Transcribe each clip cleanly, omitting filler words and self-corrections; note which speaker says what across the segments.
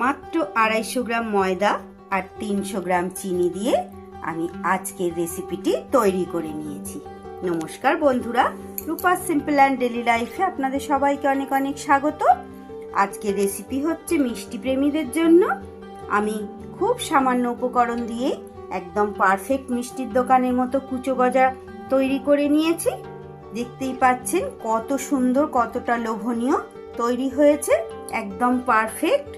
Speaker 1: মাত্র 250 গ্রাম ময়দা আর 300 গ্রাম চিনি দিয়ে আমি আজকের রেসিপিটি তৈরি করে নিয়েছি। নমস্কার বন্ধুরা, রূপা সিম্পল অ্যান্ড ডেলি লাইফে আপনাদের সবাইকে অনেক অনেক স্বাগত। আজকের রেসিপি হচ্ছে মিষ্টি প্রেমীদের জন্য। আমি খুব সামান্য উপকরণ দিয়ে একদম পারফেক্ট মিষ্টির দোকানের মতো কুচো গজা তৈরি করে নিয়েছি। দেখতেই পাচ্ছেন কত সুন্দর, কতটা লোভনীয় তৈরি হয়েছে, একদম পারফেক্ট।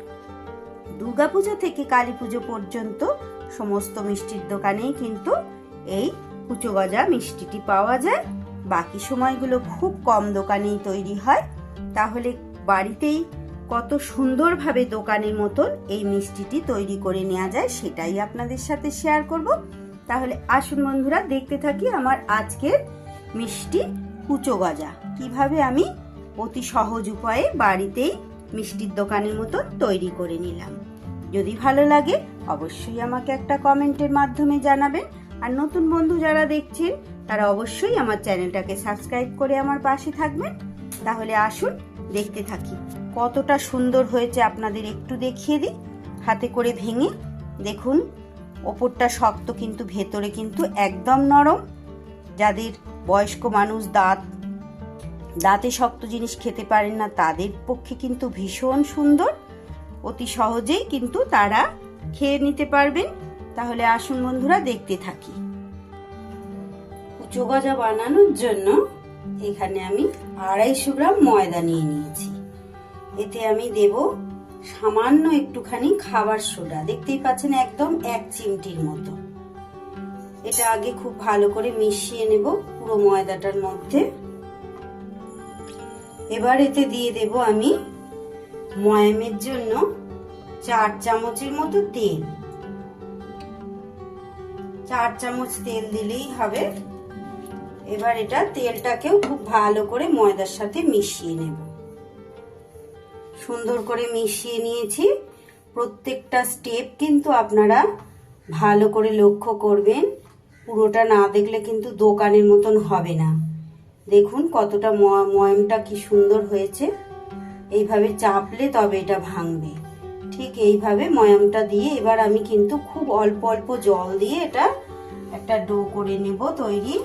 Speaker 1: দুর্গাপুজো থেকে কালী পুজো পর্যন্ত সমস্ত মিষ্টির দোকানেই কিন্তু এই কুচো গজা মিষ্টিটি পাওয়া যায়। বাকি সময়গুলো খুব কম দোকানেই তৈরি হয়। তাহলে বাড়িতেই কত সুন্দরভাবে দোকানের মতন এই মিষ্টিটি তৈরি করে নেওয়া যায় সেটাই আপনাদের সাথে শেয়ার করব। তাহলে আসুন বন্ধুরা, দেখতে থাকি আমার আজকের মিষ্টি কুচো গজা কিভাবে আমি অতি সহজ উপায়ে বাড়িতেই মিষ্টির দোকানের মতন তৈরি করে নিলাম। যদি ভালো লাগে অবশ্যই আমাকে একটা কমেন্টের মাধ্যমে জানাবেন। আর নতুন বন্ধু যারা দেখছেন তারা অবশ্যই আমার চ্যানেলটাকে সাবস্ক্রাইব করে আমার পাশে থাকবেন। তাহলে আসুন দেখতে থাকি কতটা সুন্দর হয়েছে। আপনাদের একটু দেখিয়ে দিই, হাতে করে ভেঙে দেখুন। ওপরটা শক্ত কিন্তু ভেতরে কিন্তু একদম নরম। যাদের বয়স্ক মানুষ দাঁতে শক্ত জিনিস খেতে পারেন না তাদের পক্ষে কিন্তু ভীষণ সুন্দর। অতি সহজেই কিন্তু তারা খেয়ে নিতে পারবেন। তাহলে আসুন বন্ধুরা দেখতে থাকি। কুচো গজা বানানোর জন্য এখানে আমি 250 গ্রাম ময়দা নিয়ে নিয়েছি। এতে আমি দেব সামান্য একটুখানি খাবার সোডা, দেখতেই পাচ্ছেন একদম 1 চিমটির মতো। এটা আগে খুব ভালো করে মিশিয়ে নেব পুরো ময়দাটার মধ্যে। এবার এতে দিয়ে দেব আমি ময়ামের জন্য 4 চামচের মতো তেল। 4 চামচ তেল দিলেই হবে। এবার এটা তেলটাকেও খুব ভালো করে ময়দার সাথে মিশিয়ে নেব। সুন্দর করে মিশিয়ে নিয়েছি। প্রত্যেকটা স্টেপ কিন্তু আপনারা ভালো করে লক্ষ্য করবেন। পুরোটা না দেখলে কিন্তু দোকানের মতন হবে না। দেখুন কতটা ময়ামটা কি সুন্দর হয়েছে। এইভাবে চাপলে তবে এটা ভাঙবে। ঠিক এইভাবে ময়ামটা দিয়ে এবার আমি কিন্তু খুব অল্প অল্প জল দিয়ে এটা একটা ডো করে নেব তৈরি।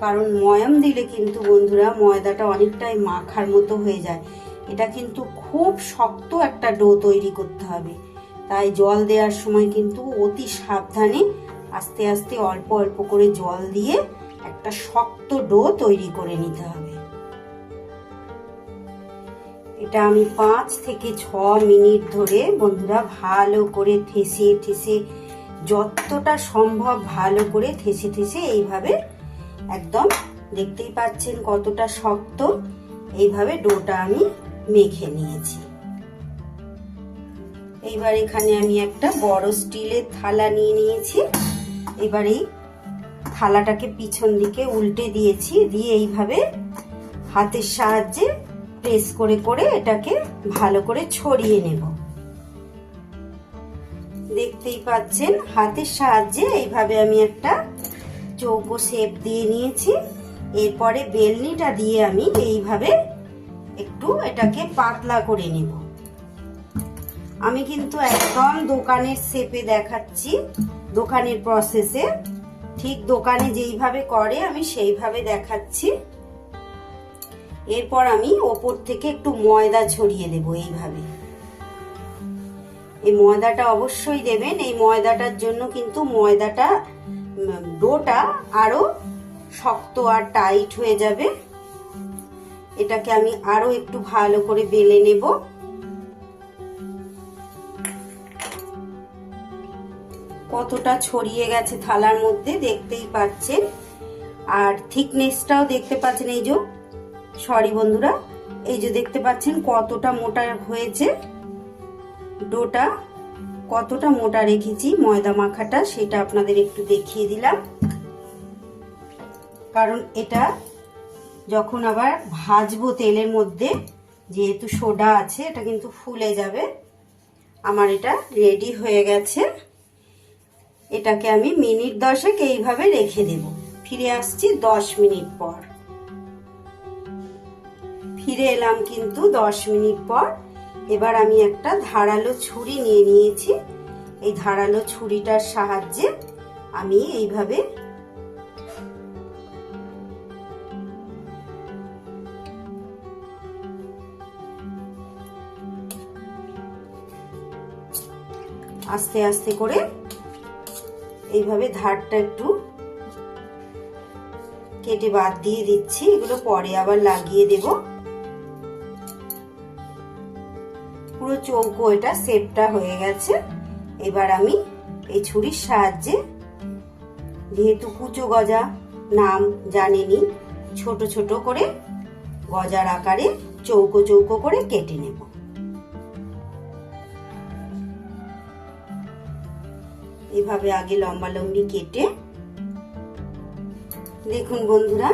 Speaker 1: কারণ ময়াম দিলে কিন্তু বন্ধুরা ময়দাটা অনেকটাই মাখার মতো হয়ে যায়। এটা কিন্তু খুব শক্ত একটা ডো তৈরি করতে হবে। তাই জল দেওয়ার সময় কিন্তু অতি সাবধানে আস্তে আস্তে অল্প অল্প করে জল দিয়ে একটা শক্ত ডো তৈরি করে নিতে হবে। এটা আমি 5 থেকে 6 মিনিট ধরে বন্ধুরা ভালো করে ঠেসে ঠেসে, যতটা সম্ভব ভালো করে ঠেসে ঠেসে এইভাবে একদম দেখতেই পাচ্ছেন কতটা শক্ত। এইভাবে ডোটা আমি মেখে নিয়েছি। এইবার এখানে আমি একটা বড় স্টিলের থালা নিয়ে নিয়েছি। এবার এই থালাটাকে পিছন দিকে উল্টে দিয়েছি, দিয়ে এইভাবে হাতের সাহায্যে প্রেস করে করে এটাকে ভালো করে ছড়িয়ে নেব। দেখতেই পাচ্ছেন হাতের সাহায্যে এইভাবে আমি একটা চৌকো শেপ দিয়ে নিয়েছি। এরপরে বেলনিটা দিয়ে আমি এইভাবে একটু এটাকে পাতলা করে নেব। আমি কিন্তু একদম দোকানের শেপে দেখাচ্ছি, দোকানের প্রসেসে। ঠিক দোকানে যেইভাবে করে আমি সেইভাবে দেখাচ্ছি। এরপর আমি ওপর থেকে একটু ময়দা ছড়িয়ে দেব এইভাবে। এই ময়দাটা অবশ্যই দেবেন। এই ময়দাটার জন্য কিন্তু ডোটা আরো শক্ত আর টাইট হয়ে যাবে। এটাকে আমি আরো একটু ভালো করে বেলে নেব। কতটা ছড়িয়ে গেছে থালার মধ্যে দেখতেই পাচ্ছেন। আর থিকনেসটাও দেখতে পাচ্ছেন। এই যে সরি বন্ধুরা, এই যে দেখতে পাচ্ছেন কতটা মোটা হয়েছে ডোটা। কতটা মোটা রেখেছি ময়দা মাখাটা সেটা আপনাদের একটু দেখিয়ে দিলাম। কারণ এটা যখন আবার ভাজবো তেলের মধ্যে, যেহেতু সোডা আছে এটা কিন্তু ফুলে যাবে। আমার এটা রেডি হয়ে গেছে। এটাকে আমি মিনিট 10 এইভাবে রেখে দেব। ফিরে আসছি 10 মিনিট পর। ফিরে এলাম কিন্তু 10 মিনিট পর। এবার আমি একটা ধারালো ছুরি নিয়ে নিয়েছি। এই ধারালো ছুরিটার সাহায্যে আমি এইভাবে আস্তে আস্তে করে এইভাবে ধারটা একটু কেটে বাদ দিয়ে দিচ্ছি। এগুলো পরে আবার লাগিয়ে দেব। পুরো চৌকো এটা শেপটা হয়ে গেছে। এবার আমি এই ছুরির সাহায্যে, যেহেতু কুচো গজা নাম জানেনি, ছোট ছোট করে গজার আকারে চৌকো চৌকো করে কেটে নেব। এভাবে আগে লম্বা লম্বি কেটে, দেখুন বন্ধুরা,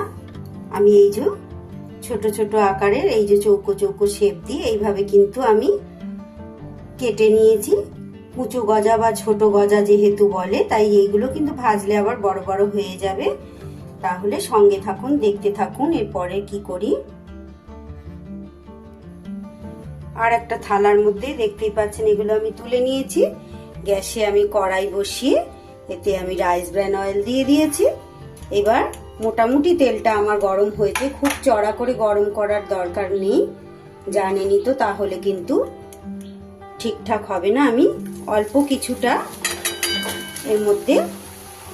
Speaker 1: আমি এই যে ছোট ছোট আকারের এই যে চৌকো চৌকো শেপ দিয়ে এইভাবে কিন্তু আমি কেটে নিয়েছি। কুচো গজা বা ছোট গজা যেহেতু বলে, তাই এইগুলো কিন্তু ভাজলে আবার বড় বড় হয়ে যাবে। তাহলে সঙ্গে থাকুন, দেখতে থাকুন এরপরে কি করি। আর একটা থালার মধ্যে দেখতেই পাচ্ছেন এগুলো আমি তুলে নিয়েছি। গ্যাসে আমি কড়াই বসিয়ে এতে আমি রাইস ব্র্যান অয়েল দিয়ে দিয়েছি। এবার মোটামুটি তেলটা আমার গরম হয়েছে, খুব চড়া করে গরম করার দরকার নেই, জানেনই তো, তাহলে কিন্তু ঠিকঠাক হবে না। আমি অল্প কিছুটা এর মধ্যে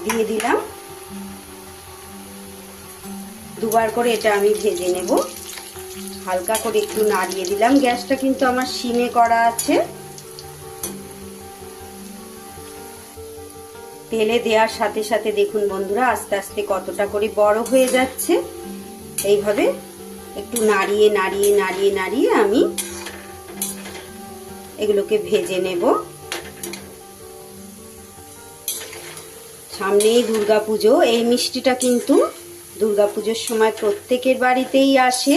Speaker 1: দিয়ে দিলাম। দুবার করে এটা আমি ভেজে নেব। হালকা করে একটু নাড়িয়ে দিলাম। গ্যাসটা কিন্তু আমার সিমে করা আছে। তেলে দেওয়ার সাথে সাথে দেখুন বন্ধুরা আস্তে আস্তে কতটা করে বড় হয়ে যাচ্ছে। এইভাবে একটু নাড়িয়ে নাড়িয়ে নাড়িয়ে নাড়িয়ে আমি এগুলোকে ভেজে নেব। সামনেই দুর্গাপুজো। এই মিষ্টিটা কিন্তু দুর্গাপুজোর সময় প্রত্যেকের বাড়িতেই আসে,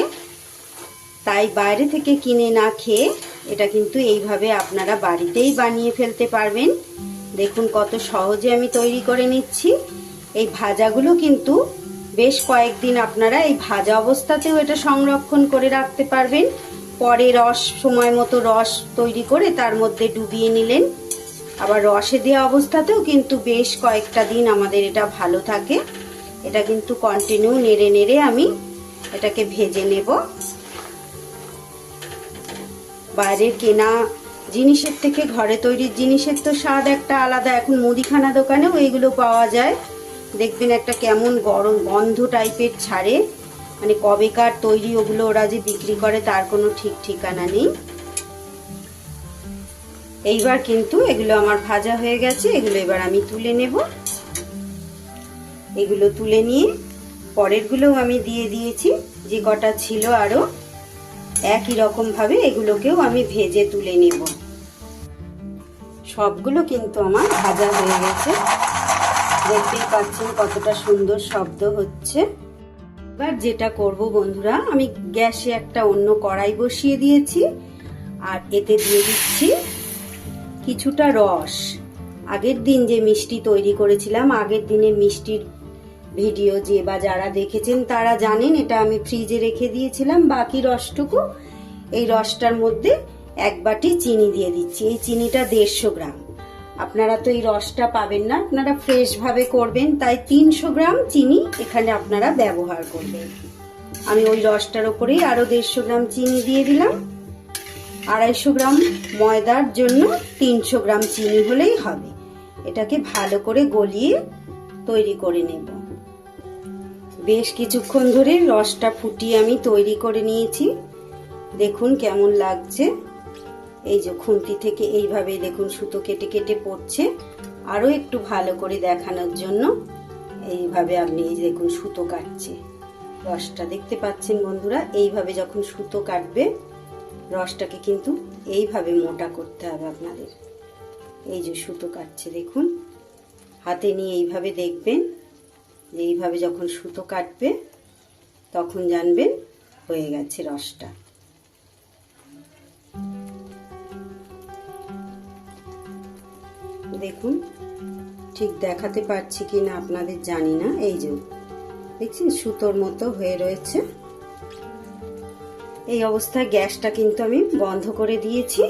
Speaker 1: তাই বাইরে থেকে কিনে না খেয়ে এটা কিন্তু এইভাবে আপনারা বাড়িতেই বানিয়ে ফেলতে পারবেন। দেখুন কত সহজে আমি তৈরি করে নিচ্ছি। এই ভাজাগুলো কিন্তু বেশ কয়েকদিন আপনারা এই ভাজা অবস্থাতেও এটা সংরক্ষণ করে রাখতে পারবেন। পরে রস সময় মতো রস তৈরি করে তার মধ্যে ডুবিয়ে নিলেন। আবার রসে দেওয়া অবস্থাতেও কিন্তু বেশ কয়েকটা দিন আমাদের এটা ভালো থাকে। এটা কিন্তু কন্টিনিউ নেড়ে নেড়ে আমি এটাকে ভেজে নেব। বাইরের কেনা জিনিসের থেকে ঘরে তৈরির জিনিসের তো স্বাদ একটা আলাদা। এখন মুদিখানা দোকানেও এইগুলো পাওয়া যায়। দেখবেন একটা কেমন গরম গন্ধ টাইপের ছাড়ে, মানে কবেকার তৈরি ওগুলো ওরা যে বিক্রি করে তার কোনো ঠিক ঠিকানা নেই। এইবার কিন্তু এগুলো আমার ভাজা হয়ে গেছে। এগুলো এবার আমি তুলে নেব। এগুলো তুলে নিয়ে পরেরগুলোও আমি দিয়ে দিয়েছি, যে কটা ছিল আরো একই রকম ভাবে এগুলোকেও আমি ভেজে তুলে নেব। সবগুলো কিন্তু আমার ভাজা হয়ে গেছে। দেখতেই পাচ্ছেন কতটা সুন্দর শব্দ হচ্ছে। এবার যেটা করব বন্ধুরা, আমি গ্যাসে একটা অন্য কড়াই বসিয়ে দিয়েছি আর এতে দিয়ে দিচ্ছি কিছুটা রস। আগের দিন যে মিষ্টি তৈরি করেছিলাম, আগের দিনের মিষ্টির ভিডিও যে বা যারা দেখেছেন তারা জানেন, এটা আমি ফ্রিজে রেখে দিয়েছিলাম। বাকি রসটুকু এই রসটার মধ্যে এক বাটি চিনি দিয়ে দিচ্ছি। এই চিনিটা 150 গ্রাম। আপনারা তো এই রসটা পাবেন না, আপনারা ফ্রেশ ভাবে করবেন, তাই 300 গ্রাম চিনি এখানে আপনারা ব্যবহার করবেন। আমি ওই রসটার উপরেই আরো 150 গ্রাম চিনি দিয়ে দিলাম। 250 গ্রাম ময়দার জন্য 300 গ্রাম চিনি হলেই হবে। এটাকে ভালো করে গলিয়ে তৈরি করে নেব। বেশ কিছুক্ষণ ধরে রসটা ফুটিয়ে আমি তৈরি করে নিয়েছি। দেখুন কেমন লাগছে। এই যে খুন্তি থেকে এইভাবে দেখুন সুতো কেটে কেটে পড়ছে। আরো একটু ভালো করে দেখানোর জন্য এইভাবে আপনি এই দেখুন সুতো কাটছে। রসটা দেখতে পাচ্ছেন বন্ধুরা, এইভাবে যখন সুতো কাটবে রসটাকে কিন্তু এইভাবে মোটা করতে হবে আপনাদের। এই যে সুতো কাটছে দেখুন, হাতে নিয়ে এইভাবে দেখবেন যে এইভাবে যখন সুতো কাটবে তখন জানবেন হয়ে গেছে রসটা। দেখুন ঠিক দেখাতে পারছি কিনা আপনাদের জানি না। এই যে দেখছেন সুতোর মতো হয়ে রয়েছে। এই অবস্থায় গ্যাসটা কিন্তু আমি বন্ধ করে দিয়েছি।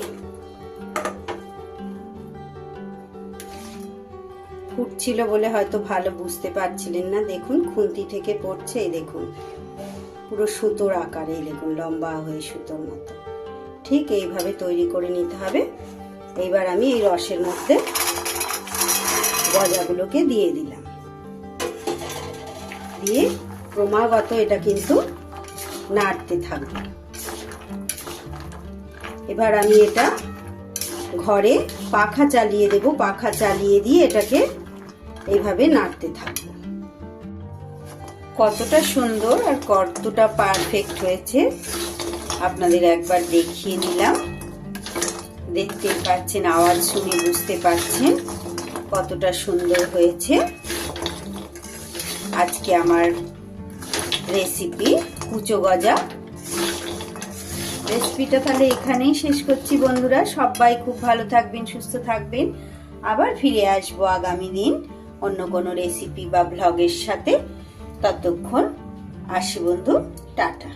Speaker 1: ফুটছিল বলে হয়তো ভালো বুঝতে পারছিলেন না, দেখুন খুন্তি থেকে পড়ছে, এই দেখুন পুরো সুতোর আকারে, দেখুন লম্বা হয়ে সুতোর মতো। ঠিক এইভাবে তৈরি করে নিতে হবে। এইবার আমি এই রসের মধ্যে গজাগুলোকে দিয়ে দিলাম, দিয়ে ক্রমাগত এটা কিন্তু নাড়তে থাকবে। এবার আমি এটা ঘরে পাখা চালিয়ে দেব, পাখা চালিয়ে দিয়ে এটাকে এইভাবে নাড়তে থাকবো। কতটা সুন্দর আর কতটা পারফেক্ট হয়েছে আপনাদের একবার দেখিয়ে দিলাম। দেখতে পাচ্ছেন, আওয়াজ শুনে বুঝতে পারছেন কতটা সুন্দর হয়েছে আজকে আমার রেসিপি কুচো গজা। রেসিপিটা তাহলে এখানেই শেষ করছি বন্ধুরা। সবাই খুব ভালো থাকবেন, সুস্থ থাকবেন। আবার ফিরে আসবো আগামী দিন অন্য কোনো রেসিপি বা ব্লগের সাথে। ততক্ষণ আসি বন্ধু, টাটা।